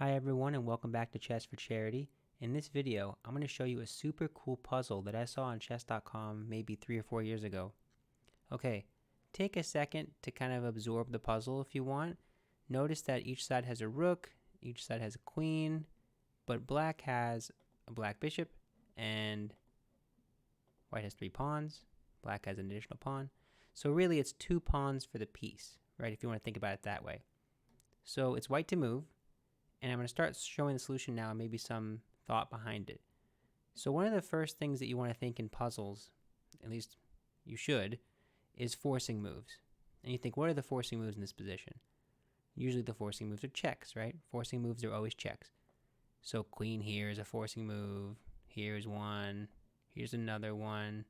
Hi everyone and welcome back to Chess for Charity. In this video, I'm going to show you a super cool puzzle that I saw on chess.com maybe 3 or 4 years ago. Okay, take a second to kind of absorb the puzzle if you want. Notice that each side has a rook, each side has a queen, but black has a black bishop and white has 3 pawns. Black has an additional pawn. So really it's 2 pawns for the piece, right, if you want to think about it that way. So it's white to move. And I'm going to start showing the solution now and maybe some thought behind it. So one of the first things that you want to think in puzzles, at least you should, is forcing moves. And you think, what are the forcing moves in this position? Usually the forcing moves are checks, right? Forcing moves are always checks. So queen here is a forcing move. Here's one. Here's another one.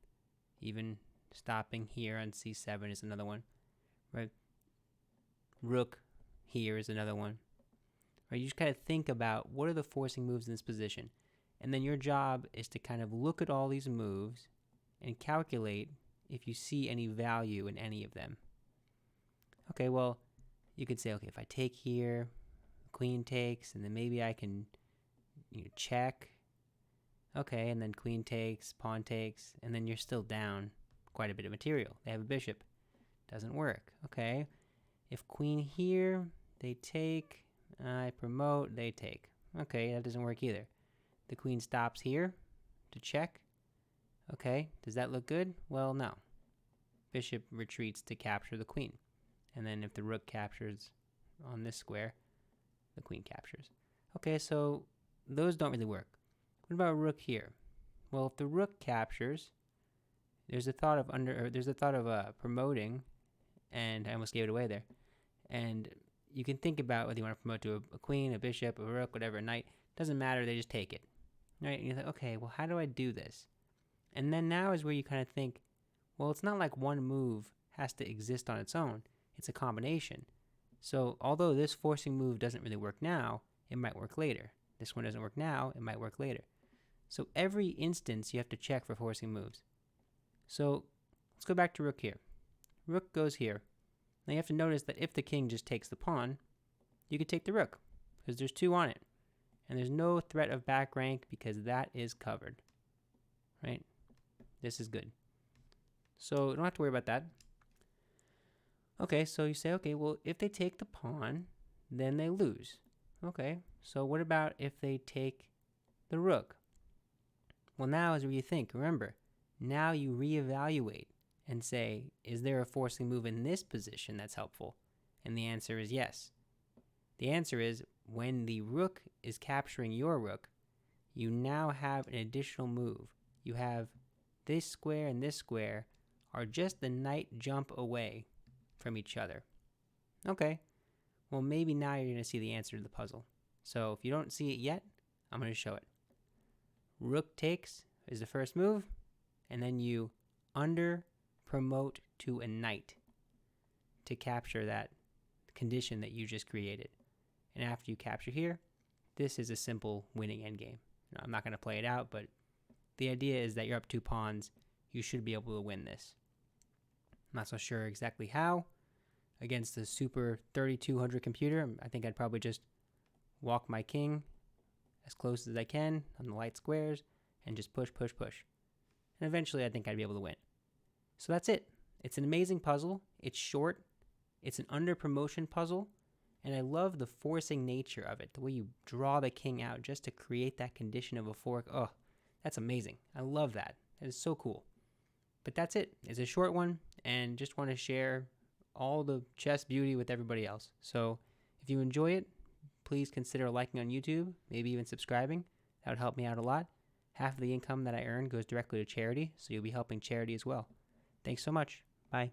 Even stopping here on c7 is another one, right? Rook here is another one. Right, you just kind of think about what are the forcing moves in this position. And then your job is to kind of look at all these moves and calculate if you see any value in any of them. Okay, well, you could say, okay, if I take here, queen takes, and then maybe I can check. Okay, and then queen takes, pawn takes, and then you're still down quite a bit of material. They have a bishop. Doesn't work. Okay, if queen here, they take, I promote, they take. Okay, that doesn't work either. The queen stops here to check. Okay, does that look good? Well, no. Bishop retreats to capture the queen. And then if the rook captures on this square, the queen captures. Okay, so those don't really work. What about rook here? Well, if the rook captures, there's a thought of promoting, and I almost gave it away there. And you can think about whether you want to promote to a queen, a bishop, a rook, whatever, a knight. Doesn't matter, they just take it. Right? And you're like, okay, well, how do I do this? And then now is where you kind of think, well, it's not like one move has to exist on its own. It's a combination. So although this forcing move doesn't really work now, it might work later. This one doesn't work now, it might work later. So every instance you have to check for forcing moves. So let's go back to rook here. Rook goes here. Now you have to notice that if the king just takes the pawn, you could take the rook because there's 2 on it. And there's no threat of back rank because that is covered. Right? This is good. So you don't have to worry about that. Okay, so you say, okay, well, if they take the pawn, then they lose. Okay, so what about if they take the rook? Well, now is where you think. Remember, now you reevaluate and say, is there a forcing move in this position that's helpful? And the answer is yes. The answer is when the rook is capturing your rook, you now have an additional move. You have this square and this square are just the knight jump away from each other. Okay, well maybe now you're going to see the answer to the puzzle. So if you don't see it yet, I'm going to show it. Rook takes is the first move, and then you under promote to a knight to capture that condition that you just created. And after you capture here, this is a simple winning endgame. Now, I'm not going to play it out, but the idea is that you're up 2 pawns. You should be able to win this. I'm not so sure exactly how. Against the super 3200 computer, I think I'd probably just walk my king as close as I can on the light squares and just push, push, push. And eventually I think I'd be able to win. So that's it. It's an amazing puzzle. It's short. It's an under promotion puzzle. And I love the forcing nature of it. The way you draw the king out just to create that condition of a fork. Oh, that's amazing. I love that. That is so cool. But that's it. It's a short one and just want to share all the chess beauty with everybody else. So if you enjoy it, please consider liking on YouTube, maybe even subscribing. That would help me out a lot. Half of the income that I earn goes directly to charity, so you'll be helping charity as well. Thanks so much. Bye.